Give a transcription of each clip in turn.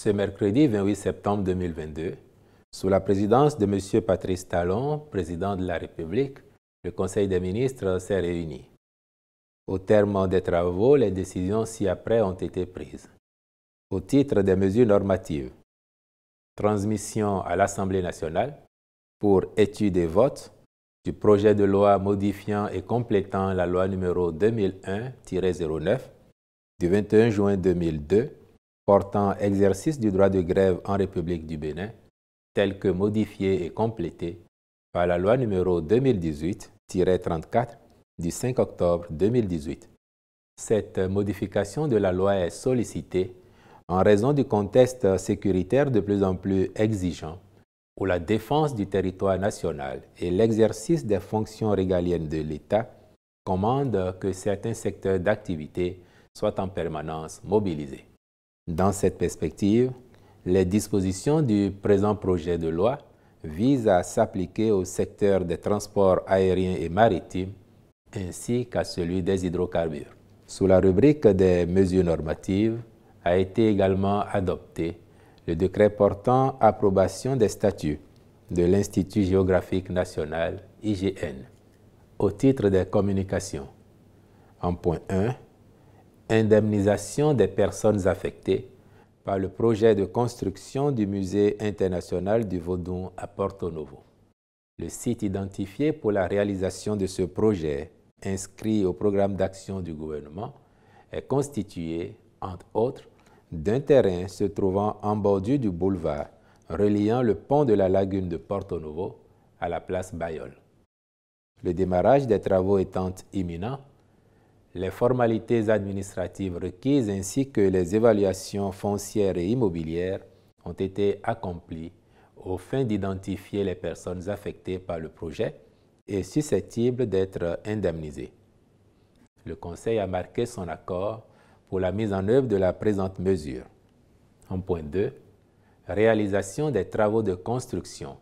Ce mercredi 28 septembre 2022, sous la présidence de M. Patrice Talon, président de la République, le Conseil des ministres s'est réuni. Au terme des travaux, les décisions ci-après ont été prises. Au titre des mesures normatives, transmission à l'Assemblée nationale pour étude et vote du projet de loi modifiant et complétant la loi numéro 2001-09 du 21 juin 2002 portant exercice du droit de grève en République du Bénin, tel que modifié et complété par la loi numéro 2018-34 du 5 octobre 2018. Cette modification de la loi est sollicitée en raison du contexte sécuritaire de plus en plus exigeant, où la défense du territoire national et l'exercice des fonctions régaliennes de l'État commandent que certains secteurs d'activité soient en permanence mobilisés. Dans cette perspective, les dispositions du présent projet de loi visent à s'appliquer au secteur des transports aériens et maritimes ainsi qu'à celui des hydrocarbures. Sous la rubrique des mesures normatives a été également adopté le décret portant approbation des statuts de l'Institut géographique national, IGN, au titre des communications. En point 1, indemnisation des personnes affectées par le projet de construction du Musée international du Vodou à Porto Novo. Le site identifié pour la réalisation de ce projet, inscrit au programme d'action du gouvernement, est constitué, entre autres, d'un terrain se trouvant en bordure du boulevard reliant le pont de la lagune de Porto Novo à la place Bayol. Le démarrage des travaux étant imminent, les formalités administratives requises ainsi que les évaluations foncières et immobilières ont été accomplies aux fins d'identifier les personnes affectées par le projet et susceptibles d'être indemnisées. Le Conseil a marqué son accord pour la mise en œuvre de la présente mesure. En point 2, réalisation des travaux de construction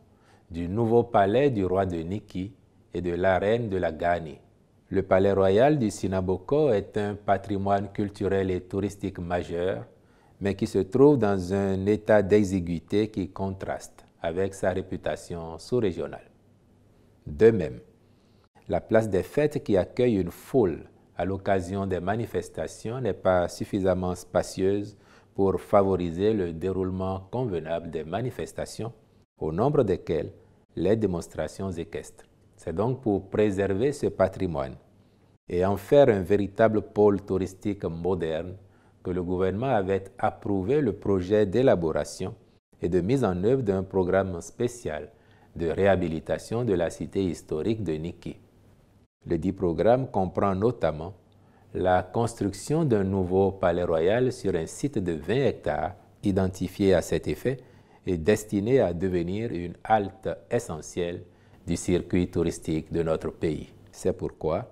du nouveau palais du roi de Niki et de la reine de la Gani. Le palais royal du Sinaboko est un patrimoine culturel et touristique majeur, mais qui se trouve dans un état d'exiguïté qui contraste avec sa réputation sous-régionale. De même, la place des fêtes qui accueille une foule à l'occasion des manifestations n'est pas suffisamment spacieuse pour favoriser le déroulement convenable des manifestations, au nombre desquelles les démonstrations équestres. C'est donc pour préserver ce patrimoine et en faire un véritable pôle touristique moderne que le gouvernement avait approuvé le projet d'élaboration et de mise en œuvre d'un programme spécial de réhabilitation de la cité historique de Niki. Le dit programme comprend notamment la construction d'un nouveau palais royal sur un site de 20 hectares identifié à cet effet et destiné à devenir une halte essentielle du circuit touristique de notre pays. C'est pourquoi,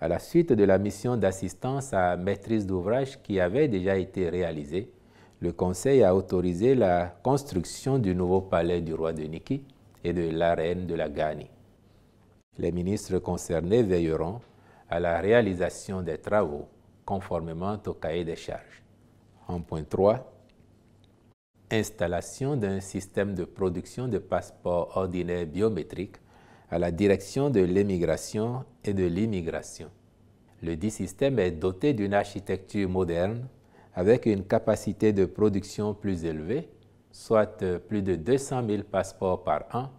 à la suite de la mission d'assistance à maîtrise d'ouvrage qui avait déjà été réalisée, le Conseil a autorisé la construction du nouveau palais du roi de Niki et de la reine de la Gani. Les ministres concernés veilleront à la réalisation des travaux conformément au cahier des charges. En point 3, installation d'un système de production de passeports ordinaires biométriques à la direction de l'émigration et de l'immigration. Le dit système est doté d'une architecture moderne avec une capacité de production plus élevée, soit plus de 200 000 passeports par an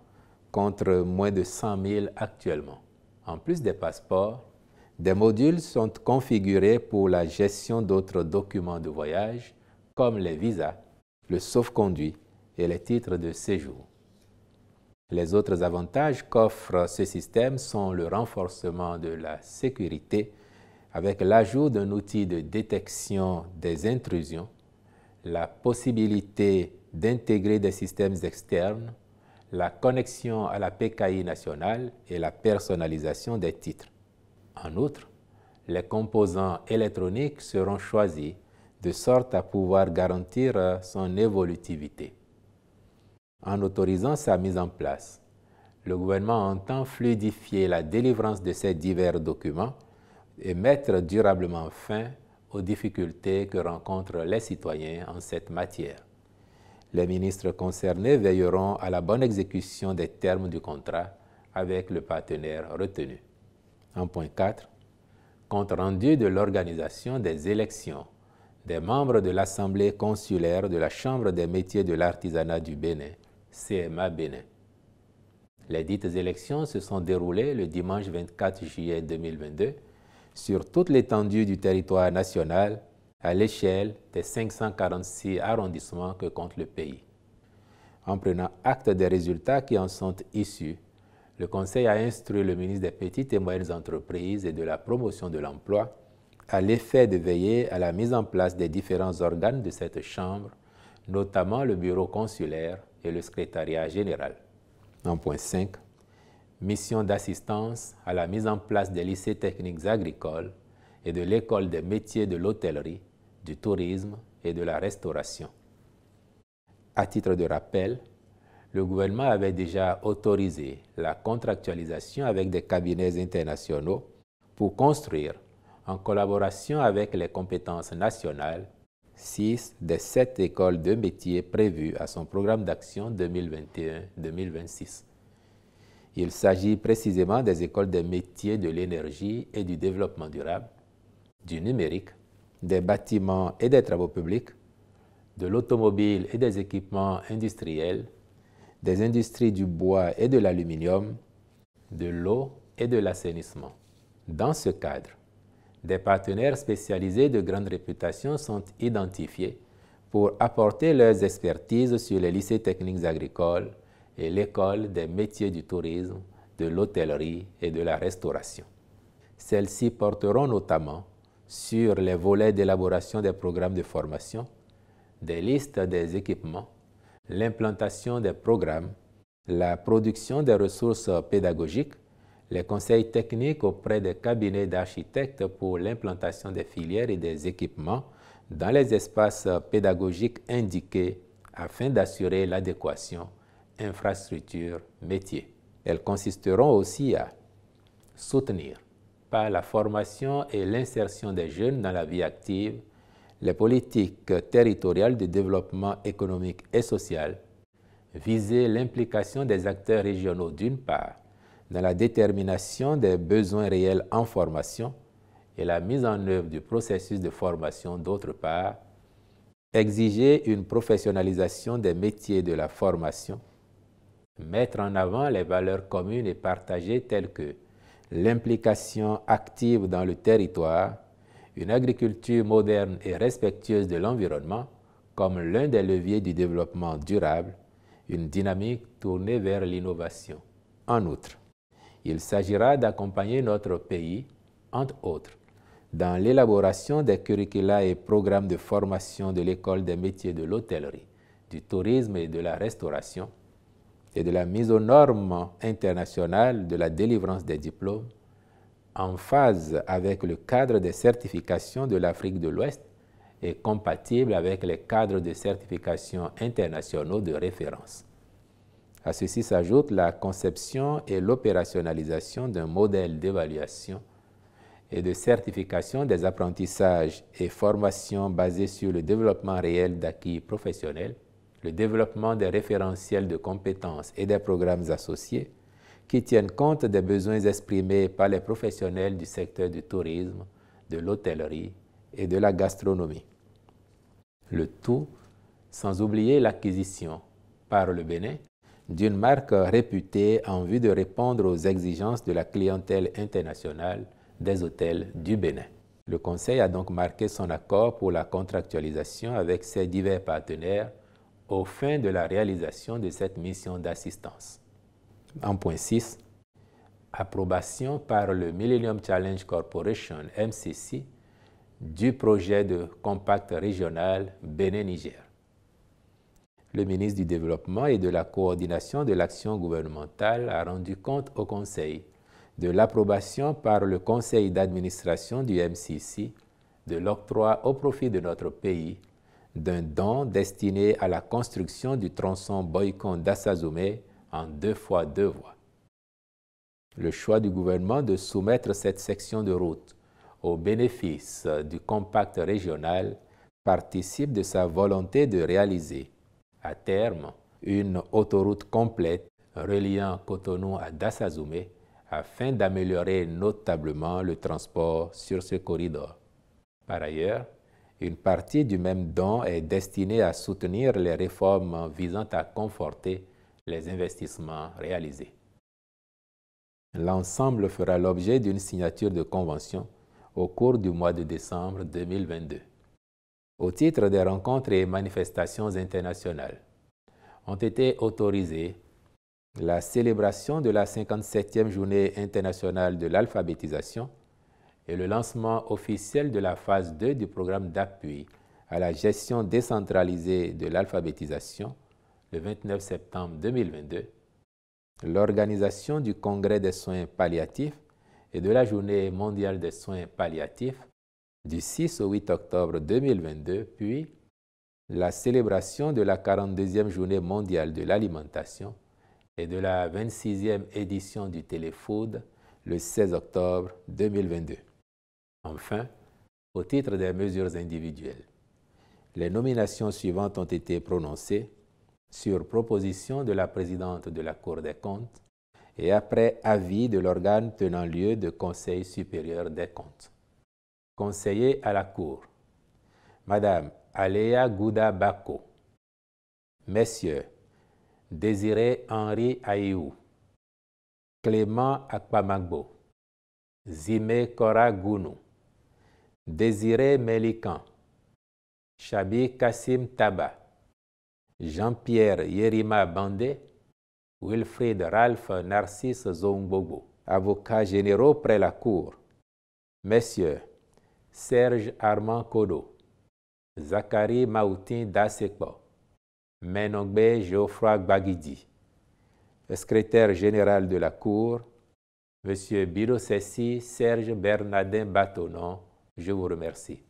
contre moins de 100 000 actuellement. En plus des passeports, des modules sont configurés pour la gestion d'autres documents de voyage comme les visas, le sauf-conduit et les titres de séjour. Les autres avantages qu'offre ce système sont le renforcement de la sécurité avec l'ajout d'un outil de détection des intrusions, la possibilité d'intégrer des systèmes externes, la connexion à la PKI nationale et la personnalisation des titres. En outre, les composants électroniques seront choisis de sorte à pouvoir garantir son évolutivité. En autorisant sa mise en place, le gouvernement entend fluidifier la délivrance de ces divers documents et mettre durablement fin aux difficultés que rencontrent les citoyens en cette matière. Les ministres concernés veilleront à la bonne exécution des termes du contrat avec le partenaire retenu. En point 4, compte rendu de l'organisation des élections des membres de l'Assemblée consulaire de la Chambre des métiers de l'artisanat du Bénin, CMA Bénin. Les dites élections se sont déroulées le dimanche 24 juillet 2022 sur toute l'étendue du territoire national à l'échelle des 546 arrondissements que compte le pays. En prenant acte des résultats qui en sont issus, le Conseil a instruit le ministre des Petites et Moyennes Entreprises et de la Promotion de l'Emploi à l'effet de veiller à la mise en place des différents organes de cette Chambre, notamment le bureau consulaire et le secrétariat général. En point 5, mission d'assistance à la mise en place des lycées techniques agricoles et de l'école des métiers de l'hôtellerie, du tourisme et de la restauration. À titre de rappel, le gouvernement avait déjà autorisé la contractualisation avec des cabinets internationaux pour construire, en collaboration avec les compétences nationales, 6 des 7 écoles de métiers prévues à son programme d'action 2021-2026. Il s'agit précisément des écoles des métiers de l'énergie et du développement durable, du numérique, des bâtiments et des travaux publics, de l'automobile et des équipements industriels, des industries du bois et de l'aluminium, de l'eau et de l'assainissement. Dans ce cadre, des partenaires spécialisés de grande réputation sont identifiés pour apporter leurs expertises sur les lycées techniques agricoles et l'école des métiers du tourisme, de l'hôtellerie et de la restauration. Celles-ci porteront notamment sur les volets d'élaboration des programmes de formation, des listes des équipements, l'implantation des programmes, la production des ressources pédagogiques, les conseils techniques auprès des cabinets d'architectes pour l'implantation des filières et des équipements dans les espaces pédagogiques indiqués afin d'assurer l'adéquation infrastructure-métier. Elles consisteront aussi à soutenir, par la formation et l'insertion des jeunes dans la vie active, les politiques territoriales de développement économique et social, viser l'implication des acteurs régionaux d'une part, dans la détermination des besoins réels en formation et la mise en œuvre du processus de formation d'autre part, exiger une professionnalisation des métiers de la formation, mettre en avant les valeurs communes et partagées telles que l'implication active dans le territoire, une agriculture moderne et respectueuse de l'environnement comme l'un des leviers du développement durable, une dynamique tournée vers l'innovation. En outre, il s'agira d'accompagner notre pays, entre autres, dans l'élaboration des curricula et programmes de formation de l'École des métiers de l'hôtellerie, du tourisme et de la restauration, et de la mise aux normes internationales de la délivrance des diplômes, en phase avec le cadre des certifications de l'Afrique de l'Ouest et compatible avec les cadres de certification internationaux de référence. À ceci s'ajoute la conception et l'opérationnalisation d'un modèle d'évaluation et de certification des apprentissages et formations basés sur le développement réel d'acquis professionnels, le développement des référentiels de compétences et des programmes associés qui tiennent compte des besoins exprimés par les professionnels du secteur du tourisme, de l'hôtellerie et de la gastronomie. Le tout sans oublier l'acquisition par le Bénin d'une marque réputée en vue de répondre aux exigences de la clientèle internationale des hôtels du Bénin. Le Conseil a donc marqué son accord pour la contractualisation avec ses divers partenaires aux fins de la réalisation de cette mission d'assistance. En point 6, approbation par le Millennium Challenge Corporation, MCC, du projet de compact régional Bénin-Niger. Le ministre du Développement et de la Coordination de l'action gouvernementale a rendu compte au Conseil de l'approbation par le Conseil d'administration du MCC de l'octroi au profit de notre pays d'un don destiné à la construction du tronçon Boycon-Dassazoumé en 2x2 voies. Le choix du gouvernement de soumettre cette section de route au bénéfice du compact régional participe de sa volonté de réaliser À terme, une autoroute complète reliant Cotonou à Dassazoumé afin d'améliorer notablement le transport sur ce corridor. Par ailleurs, une partie du même don est destinée à soutenir les réformes visant à conforter les investissements réalisés. L'ensemble fera l'objet d'une signature de convention au cours du mois de décembre 2022. Au titre des rencontres et manifestations internationales, ont été autorisées la célébration de la 57e journée internationale de l'alphabétisation et le lancement officiel de la phase 2 du programme d'appui à la gestion décentralisée de l'alphabétisation le 29 septembre 2022, l'organisation du Congrès des soins palliatifs et de la Journée mondiale des soins palliatifs du 6 au 8 octobre 2022, puis la célébration de la 42e Journée mondiale de l'alimentation et de la 26e édition du Téléfood le 16 octobre 2022. Enfin, au titre des mesures individuelles, les nominations suivantes ont été prononcées sur proposition de la présidente de la Cour des comptes et après avis de l'organe tenant lieu de Conseil supérieur des comptes. Conseiller à la Cour, Madame Aléa Gouda Bako, Messieurs Désiré Henri Aïou, Clément Akpamagbo, Zimé Kora Gounou, Désiré Mélican, Chabi Kassim Taba, Jean-Pierre Yerima Bandé, Wilfried Ralph Narcisse Zongbogo, avocats généraux près la Cour, Messieurs Serge Armand Kodo, Zachary Maoutin Dasekbo, Menogbe Geoffroy Gbagidi, secrétaire général de la Cour, M. Biro Sessi Serge Bernardin Batonon, je vous remercie.